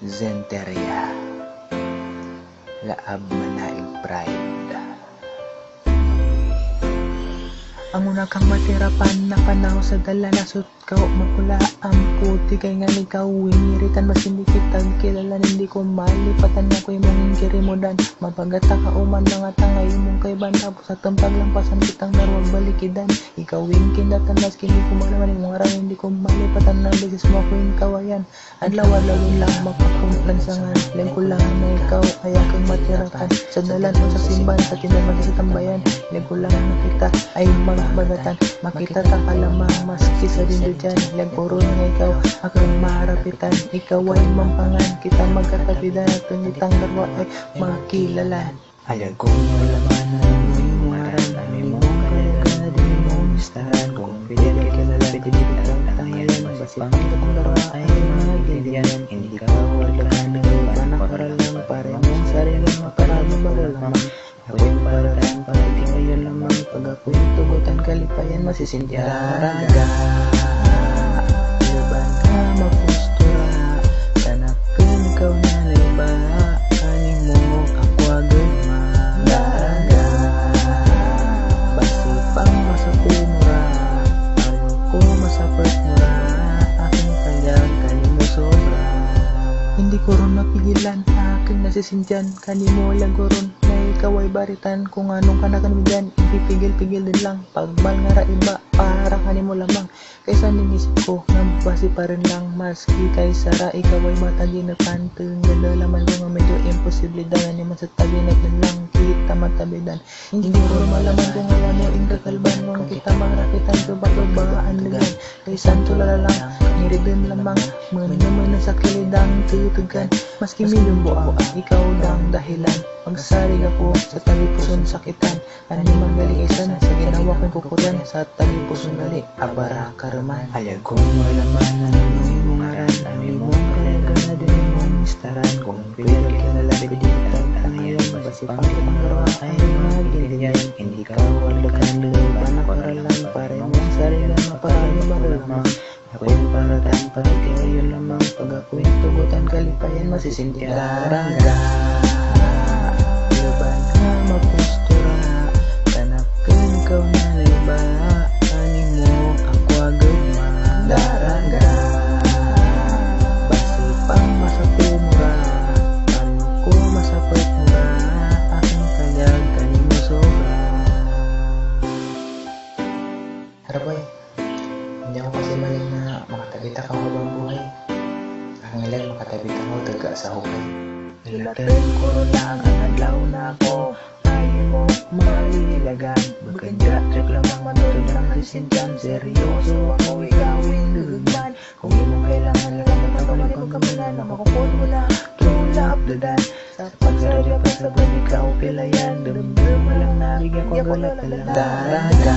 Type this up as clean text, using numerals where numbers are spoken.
Zenteria Laab Manaig Pride. Ang una kang matirapan na panaw sa dala nasut kao makula ang puti kay nga ikaw wingiritan masindikit tag kilala hindi ko malipatan na ko'y mong kirimudan mapagata ka uman nga tangay mong kay banta sa tempag lampasan kitang narwag balikidan ikaw wingkin datan mas kini ko malaman mong arang hindi ko malipatan na bisis mo ko'y kawayan adlaw-adlawin lang makapunlan sangan lang ko lang na ikaw kaya kang matirakan sa dalan o sa simban sa tinamag sa tambayan lang ko lang nakita ay magbagatan makita ta ka lamang maski sa dindo dyan lang puro nga ikaw akong maharapitan ikaw ay mampangan kita magkatabidan at tunitang darwa ay makilalan Alam kong malaman na yung ngaran Ami mo kaya din mo mistahan Kung pwede kilala pwede lang tangayan Basipang kung laro ay magigyan Hindi ka wala ka ng panakaral lang Pare mong sarili makarami magalamang Ako'y paratan pati ngayon lamang Pag ako'y tugutan kalipayan masisindya Daraga Laban ka mapustura Tanakin ikaw na layba Kanin mo ako agad Daraga Basipang masakumura Ayaw ko masapert mura Aking kayang kanin mo sobra Hindi ko ron mapigilan Aking nasisindyan Kanin mo lang ko ron ikaw ay baritan kung anong kanakan mo dyan ipipigil-pigil din lang pagmal nga iba para kanin mo lamang kaysa ninisip ko nabasi pa rin lang maski kaysa ra ikaw ay matagi na panteng nalalaman ko nga medyo imposible dangan naman sa tabi na lang kita matabidan hindi ko malaman kung ano yung kakalban kung kita marapitan ko batubaan lang kaysa tulala lang nirigin lamang mana sa kilidang tutugan maski milyon buaw ikaw dang dahilan magsarig ako sa talipuson sakitan ano magaling isan sa ginawa kong kukudan sa talipuson dali abara karaman Alam kong malaman na yung ngaran Ami mo kaya na din mo mistaran Kung pwede kilala pwede lang tangayan Basipang kung laro ay magigyan Hindi ka wala ka ng panakaral lang Pare mong sarili maparami magalamang Ako'y paratan pati ngayon lamang Pag ako'y tugutan kalipayan masisindya Daraga Laban ka mapustura Tanakin ikaw na layba Kanin mo ako agad Daraga Basipang masakumura Ano ko masapert mura Aking kayag kanin mo sobra Haraboy hindi ako kasi maling na makatabita ka habang buhay ang ilan makatabita ko taga sa hukay Nilatin ko lang ang adlaw na ako Ayaw mo malilagan Magkandya, check lamang matulad ng kasintyan Seryoso ako ikawin lugman Kung imong kailangan lang matapalin ko kaminan Na makukul mo na true love dadan Sa pagsarya pa sa balik ikaw pilayan Damdam mo lang nabigyan ko galat Daraga